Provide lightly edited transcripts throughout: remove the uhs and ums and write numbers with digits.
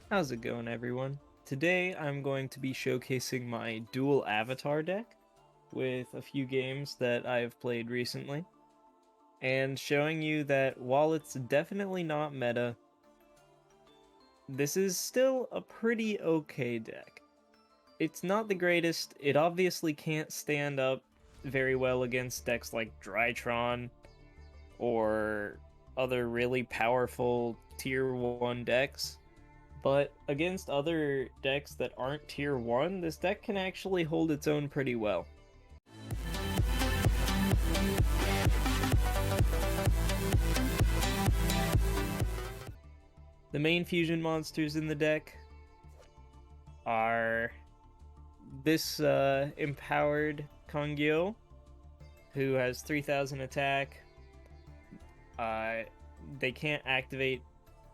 How's it going, everyone? Today I'm going to be showcasing my dual avatar deck with a few games that I have played recently, and showing you that while it's definitely not meta, this is still a pretty okay deck. It's not the greatest, it obviously can't stand up very well against decks like Drytron or other really powerful tier 1 decks. But against other decks that aren't tier 1, this deck can actually hold its own pretty well. The main fusion monsters in the deck are this empowered Kongyo, who has 3000 attack. Uh, they can't activate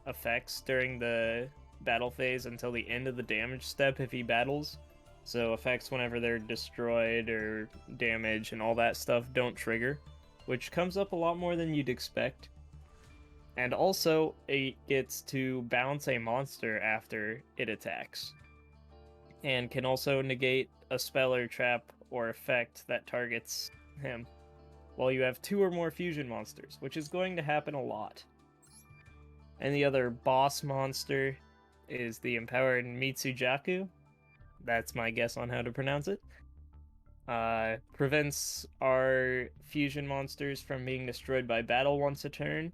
effects during the battle phase until the end of the damage step if he battles. So effects whenever they're destroyed or damage and all that stuff don't trigger, which comes up a lot more than you'd expect. And also, it gets to bounce a monster after it attacks, and can also negate a spell or trap or effect that targets him, while you have 2 or more fusion monsters, which is going to happen a lot. And the other boss monster is the empowered Mitsujaku. That's my guess on how to pronounce it. Prevents our fusion monsters from being destroyed by battle once a turn.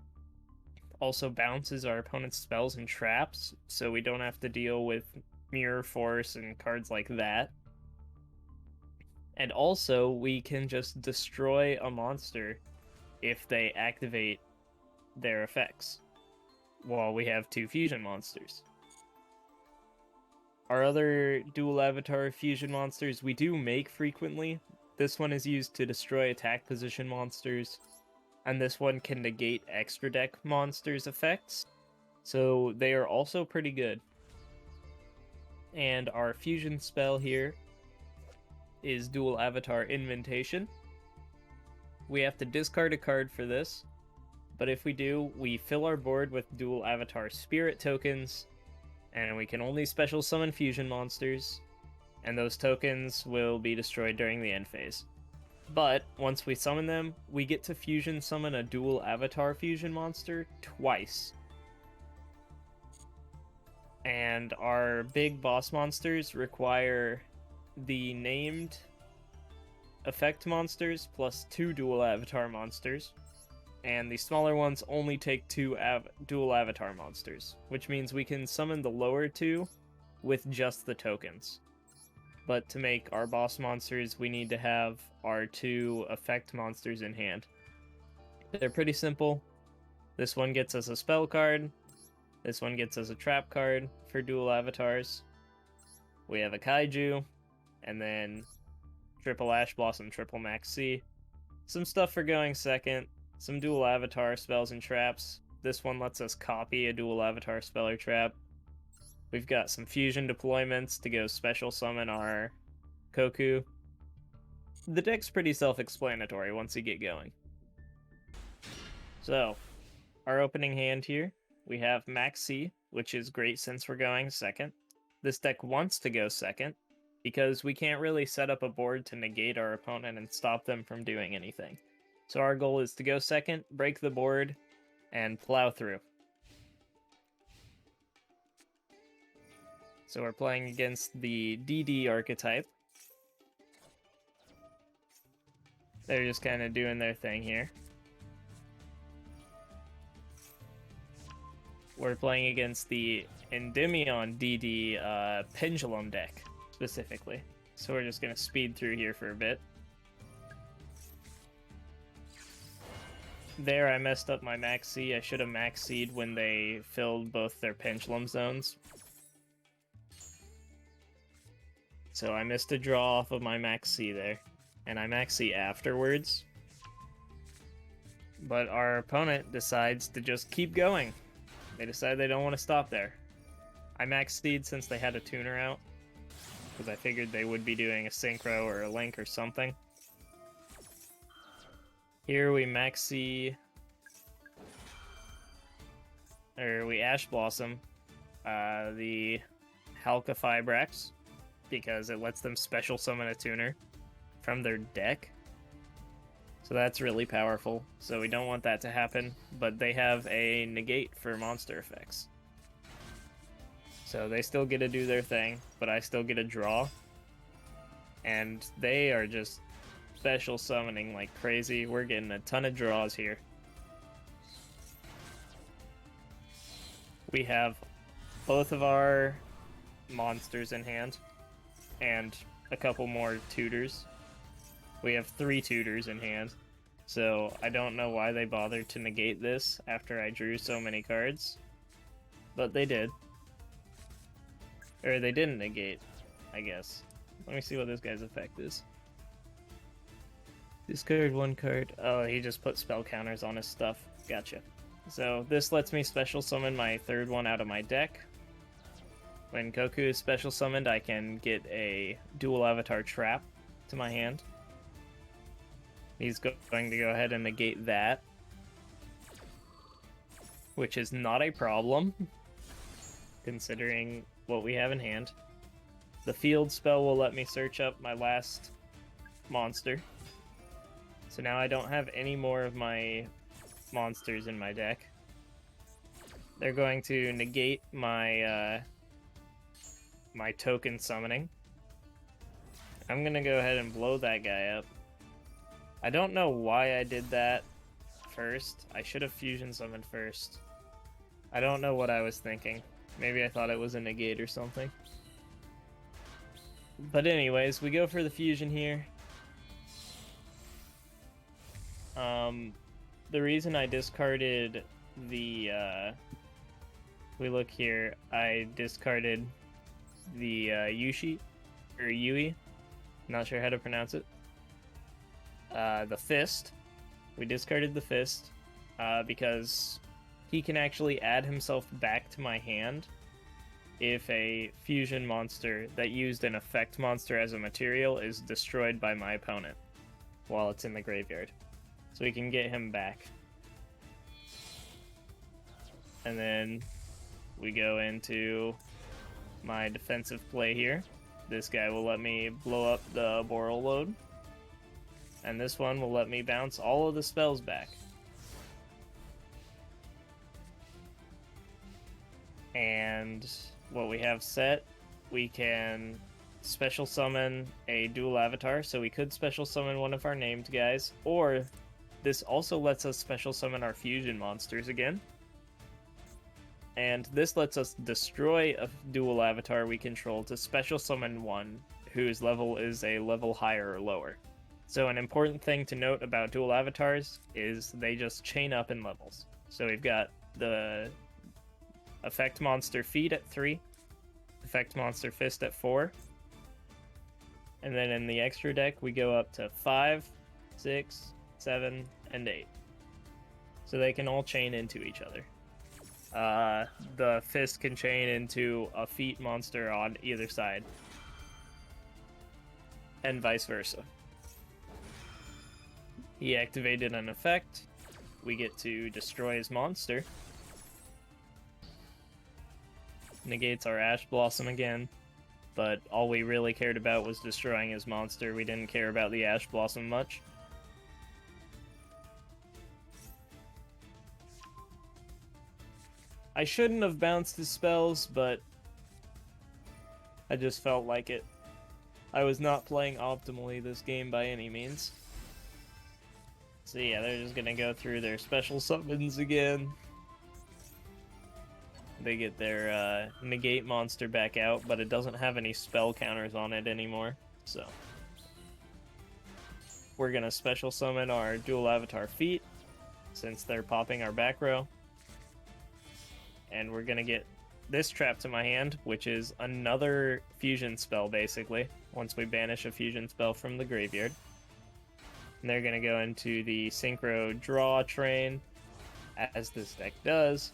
Also bounces our opponent's spells and traps, so we don't have to deal with Mirror Force and cards like that. And also, we can just destroy a monster if they activate their effects, while we have 2 fusion monsters. Our other dual avatar fusion monsters we do make frequently. This one is used to destroy attack position monsters, and this one can negate extra deck monsters' effects, so they are also pretty good. And our fusion spell here is Dual Avatar Inventation. We have to discard a card for this, but if we do, we fill our board with Dual Avatar Spirit tokens, and we can only special summon fusion monsters, and those tokens will be destroyed during the end phase. But once we summon them, we get to fusion summon a dual avatar fusion monster twice. And our big boss monsters require the named effect monsters plus 2 dual avatar monsters, and the smaller ones only take 2 dual avatar monsters, which means we can summon the lower 2 with just the tokens. But to make our boss monsters, we need to have our 2 effect monsters in hand. They're pretty simple. This one gets us a spell card. This one gets us a trap card for dual avatars. We have a kaiju, and then triple Ash Blossom, triple Max C. Some stuff for going second, some dual avatar spells and traps. This one lets us copy a dual avatar spell or trap. We've got some fusion deployments to go special summon our Koku. The deck's pretty self-explanatory once you get going. So, our opening hand here, we have Max C, which is great since we're going second. This deck wants to go second, because we can't really set up a board to negate our opponent and stop them from doing anything. So our goal is to go second, break the board, and plow through. So we're playing against the DD archetype. They're just kind of doing their thing here. We're playing against the Endymion DD Pendulum deck, specifically. So we're just going to speed through here for a bit. There, I messed up my Max C. I should have Max C'd when they filled both their Pendulum zones. So I missed a draw off of my Max C there, and I Max C afterwards. But our opponent decides to just keep going. They decide they don't want to stop there. I Max C'd since they had a tuner out, because I figured they would be doing a Synchro or a Link or something. Here we Max C, or we Ash Blossom. the Halka Fibrax, because it lets them special summon a tuner from their deck. So that's really powerful. So we don't want that to happen, but they have a negate for monster effects. So they still get to do their thing, but I still get a draw. And they are just special summoning like crazy. We're getting a ton of draws here. We have both of our monsters in hand and a couple more tutors. We have 3 tutors in hand, so I don't know why they bothered to negate this after I drew so many cards, but they did. Or they didn't negate, I guess. Let me see what this guy's effect is. Discard 1 card. Oh, he just put spell counters on his stuff. Gotcha. So this lets me special summon my 3rd one out of my deck. When Goku is special summoned, I can get a dual avatar trap to my hand. He's going to go ahead and negate that, which is not a problem, considering what we have in hand. The field spell will let me search up my last monster. So now I don't have any more of my monsters in my deck. They're going to negate my my token summoning. I'm gonna go ahead and blow that guy up. I don't know why I did that first. I should have fusion summoned first. I don't know what I was thinking. Maybe I thought it was a negate or something. But anyways, we go for the fusion here. The reason I discarded the, we look here, I discarded the Yushi, or Yui, not sure how to pronounce it. The Fist. We discarded the Fist because he can actually add himself back to my hand if a fusion monster that used an effect monster as a material is destroyed by my opponent while it's in the graveyard. So we can get him back. And then we go into my defensive play here. This guy will let me blow up the Boral load. And this one will let me bounce all of the spells back. And what we have set, we can special summon a dual avatar, so we could special summon one of our named guys, or this also lets us special summon our fusion monsters again. And this lets us destroy a dual avatar we control to special summon one whose level is a level higher or lower. So an important thing to note about dual avatars is they just chain up in levels. So we've got the effect monster feet at 3, effect monster fist at 4, and then in the extra deck we go up to 5, 6, 7, and 8. So they can all chain into each other. The fist can chain into a feet monster on either side, and vice versa. He activated an effect. We get to destroy his monster. Negates our Ash Blossom again, but all we really cared about was destroying his monster. We didn't care about the Ash Blossom much. I shouldn't have bounced his spells, but I just felt like it. I was not playing optimally this game by any means. So yeah, they're just gonna go through their special summons again. They get their negate monster back out, but it doesn't have any spell counters on it anymore, so we're gonna special summon our dual avatar feet, since they're popping our back row. And we're gonna get this trap to my hand, which is another fusion spell, basically, once we banish a fusion spell from the graveyard. And they're gonna go into the Synchro Draw train, as this deck does.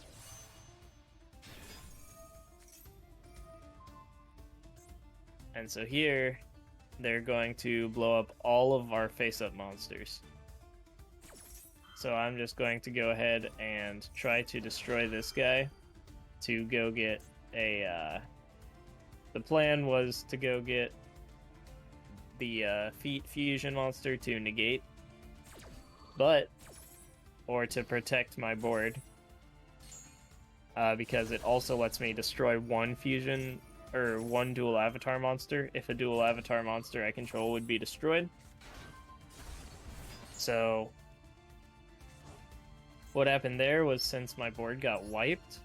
And so here, they're going to blow up all of our face-up monsters. So I'm just going to go ahead and try to destroy this guy to go get the plan was to go get the feat fusion monster to negate, or to protect my board, because it also lets me destroy one fusion or one dual avatar monster if a dual avatar monster I control would be destroyed. So what happened there was, since my board got wiped,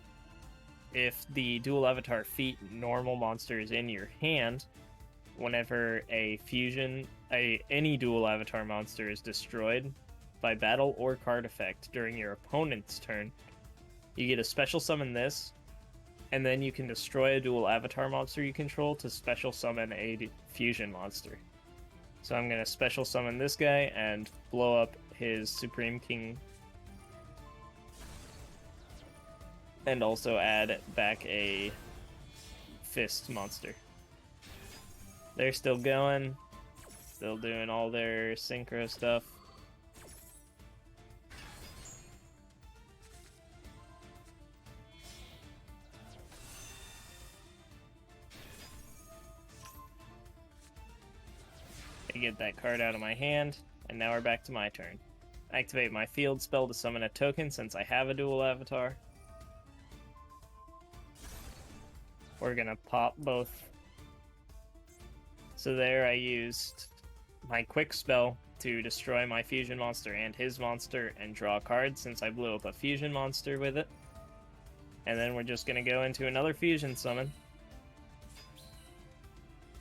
if the dual avatar feat normal monster is in your hand, whenever any dual avatar monster is destroyed by battle or card effect during your opponent's turn, you get to special summon this, and then you can destroy a dual avatar monster you control to special summon a fusion monster. So I'm going to special summon this guy and blow up his Supreme King, and also add back a fist monster. They're still going, still doing all their synchro stuff. I get that card out of my hand, and now we're back to my turn. Activate my field spell to summon a token since I have a dual avatar. We're gonna pop both. So there I used my quick spell to destroy my fusion monster and his monster and draw a card since I blew up a fusion monster with it. And then we're just gonna go into another fusion summon,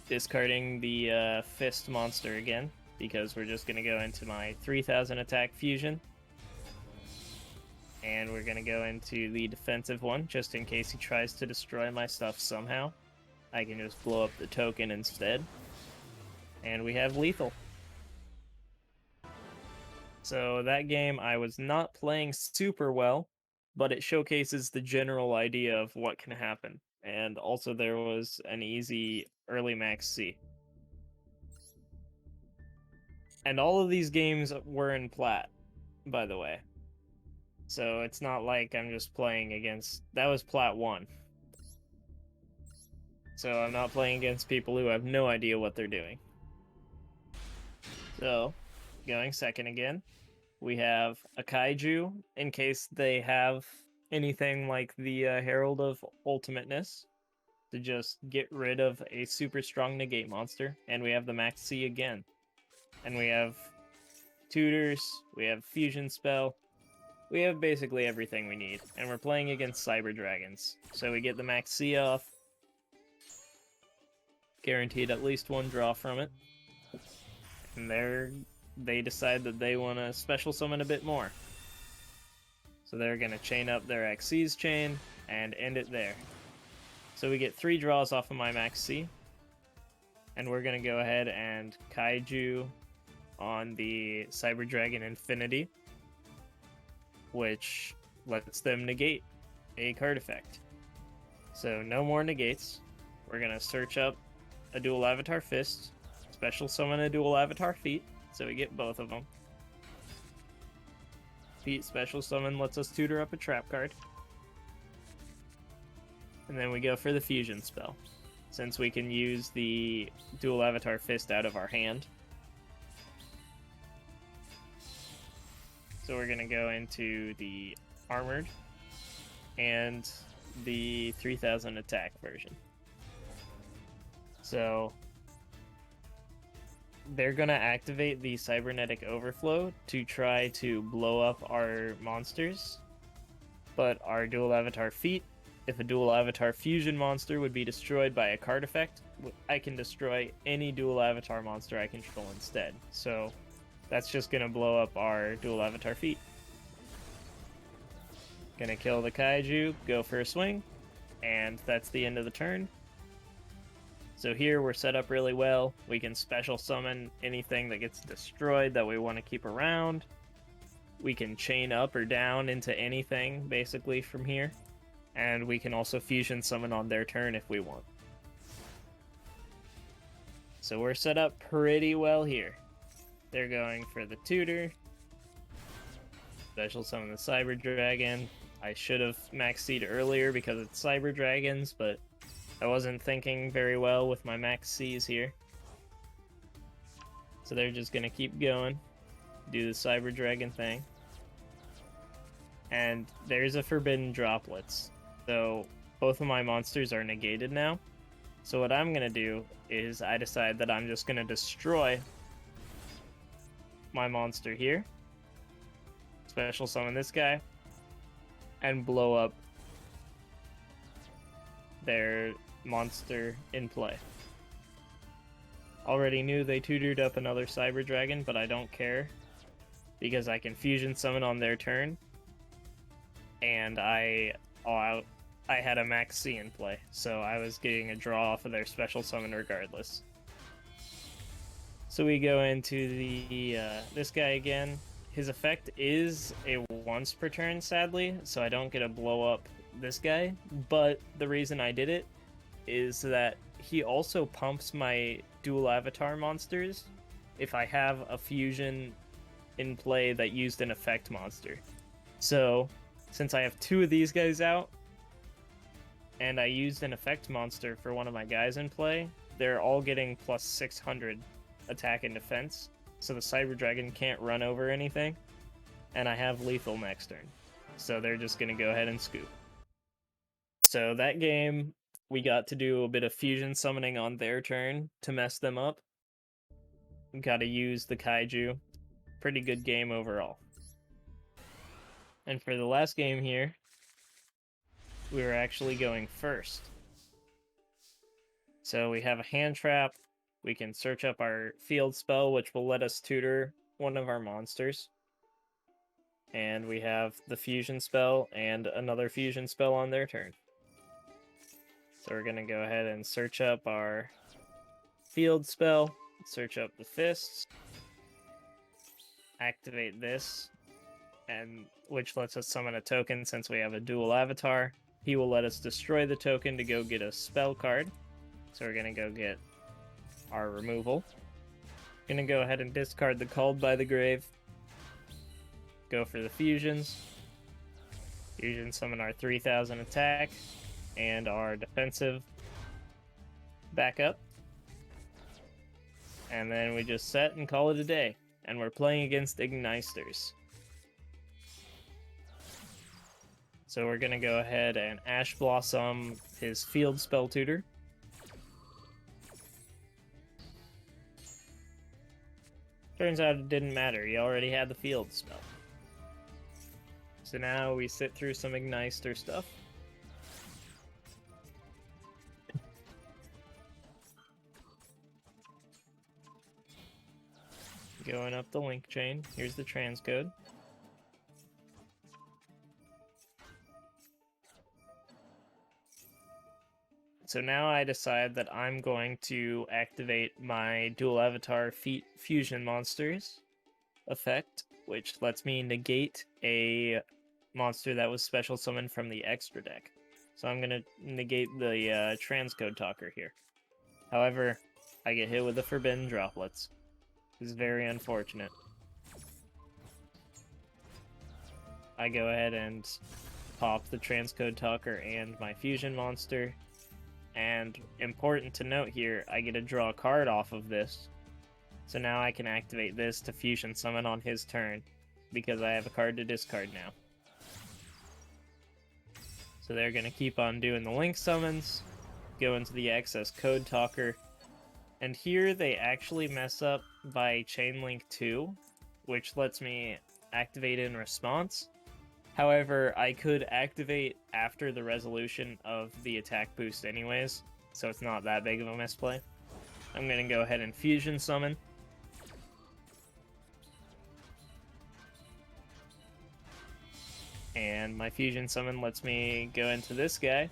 discarding the fist monster again, because we're just gonna go into my 3000 attack fusion. And we're gonna go into the defensive one, just in case he tries to destroy my stuff somehow. I can just blow up the token instead. And we have lethal. So that game I was not playing super well, but it showcases the general idea of what can happen. And also there was an easy early max C. And all of these games were in plat, by the way. So it's not like I'm just playing against... That was plat 1. So I'm not playing against people who have no idea what they're doing. So, going second again, we have a kaiju, in case they have anything like the Herald of Ultimateness, to just get rid of a super strong negate monster. And we have the max C again. And we have tutors, we have fusion spell, we have basically everything we need. And we're playing against Cyber Dragons. So we get the max C off, guaranteed at least one draw from it. And they decide that they want to special summon a bit more. So they're going to chain up their Xyz chain and end it there. So we get 3 draws off of my max C. And we're going to go ahead and kaiju on the Cyber Dragon Infinity, which lets them negate a card effect. So no more negates. We're going to search up a dual avatar fist, special summon a dual avatar feat, so we get both of them. Feat special summon lets us tutor up a trap card. And then we go for the fusion spell, since we can use the dual avatar fist out of our hand. So we're going to go into the armored and the 3000 attack version. So they're going to activate the cybernetic overflow to try to blow up our monsters. But our dual avatar feat, if a dual avatar fusion monster would be destroyed by a card effect, I can destroy any dual avatar monster I control instead. So that's just going to blow up our dual avatar feat. Gonna kill the kaiju, go for a swing, and that's the end of the turn. So here we're set up really well. We can special summon anything that gets destroyed that we want to keep around. We can chain up or down into anything, basically, from here. And we can also fusion summon on their turn if we want. So we're set up pretty well here. They're going for the tutor. Special summon the Cyber Dragon. I should have max seed earlier because it's Cyber Dragons, but I wasn't thinking very well with my max Cs here. So they're just gonna keep going, do the Cyber Dragon thing. And there's a Forbidden Droplets. So both of my monsters are negated now. So what I'm gonna do is I decide that I'm just gonna destroy my monster here, special summon this guy, and blow up their monster in play. Already knew they tutored up another Cyber Dragon, but I don't care because I can fusion summon on their turn, and I had a max C in play, so I was getting a draw off of their special summon regardless. So we go into the this guy again. His effect is a once per turn, sadly, so I don't get to blow up this guy, but the reason I did it is that he also pumps my dual avatar monsters if I have a fusion in play that used an effect monster. So, since I have two of these guys out, and I used an effect monster for one of my guys in play, they're all getting plus 600 attack and defense, so the Cyber Dragon can't run over anything, and I have lethal next turn. So they're just going to go ahead and scoop. So that game, we got to do a bit of fusion summoning on their turn to mess them up. Got to use the Kaiju. Pretty good game overall. And for the last game here, we were actually going first. So we have a hand trap. We can search up our field spell, which will let us tutor one of our monsters. And we have the fusion spell and another fusion spell on their turn. So we're going to go ahead and search up our field spell, search up the fists, activate this, and which lets us summon a token since we have a dual avatar. He will let us destroy the token to go get a spell card. So we're going to go get our removal. Going to go ahead and discard the Called by the Grave. Go for the fusions. Fusion summon our 3000 attack and our defensive backup. And then we just set and call it a day. And we're playing against Ignisters. So we're going to go ahead and Ash Blossom his field spell tutor. Turns out it didn't matter, he already had the field spell. So now we sit through some Ignister stuff. Going up the link chain, here's the transcode. So now I decide that I'm going to activate my dual avatar fusion monsters effect, which lets me negate a monster that was special summoned from the extra deck. So I'm going to negate the transcode talker here. However, I get hit with the Forbidden Droplets. This is very unfortunate. I go ahead and pop the transcode talker and my fusion monster. And important to note here, I get to draw a card off of this. So now I can activate this to fusion summon on his turn, because I have a card to discard now. So they're going to keep on doing the link summons, go into the access code talker, and here they actually mess up by chain link 2, which lets me activate in response. However, I could activate after the resolution of the attack boost anyways, so it's not that big of a misplay. I'm going to go ahead and fusion summon. And my fusion summon lets me go into this guy,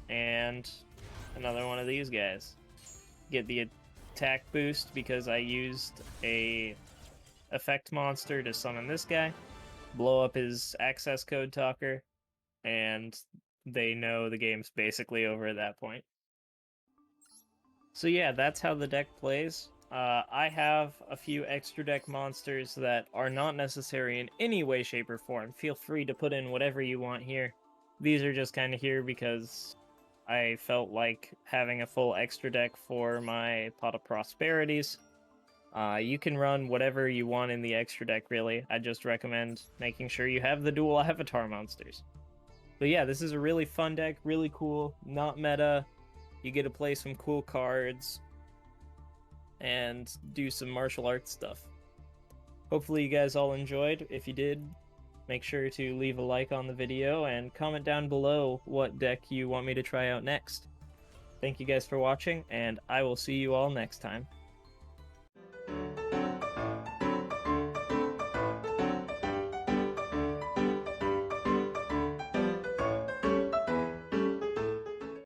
and another one of these guys. Get the attack boost because I used a effect monster to summon this guy. Blow up his access code talker, and they know the game's basically over at that point. So yeah, that's how the deck plays. I have a few extra deck monsters that are not necessary in any way, shape, or form. Feel free to put in whatever you want here. These are just kind of here because I felt like having a full extra deck for my Pot of Prosperities. You can run whatever you want in the extra deck, really. I just recommend making sure you have the dual avatar monsters. But yeah, this is a really fun deck, really cool, not meta. You get to play some cool cards and do some martial arts stuff. Hopefully you guys all enjoyed. If you did, make sure to leave a like on the video and comment down below what deck you want me to try out next. Thank you guys for watching, and I will see you all next time.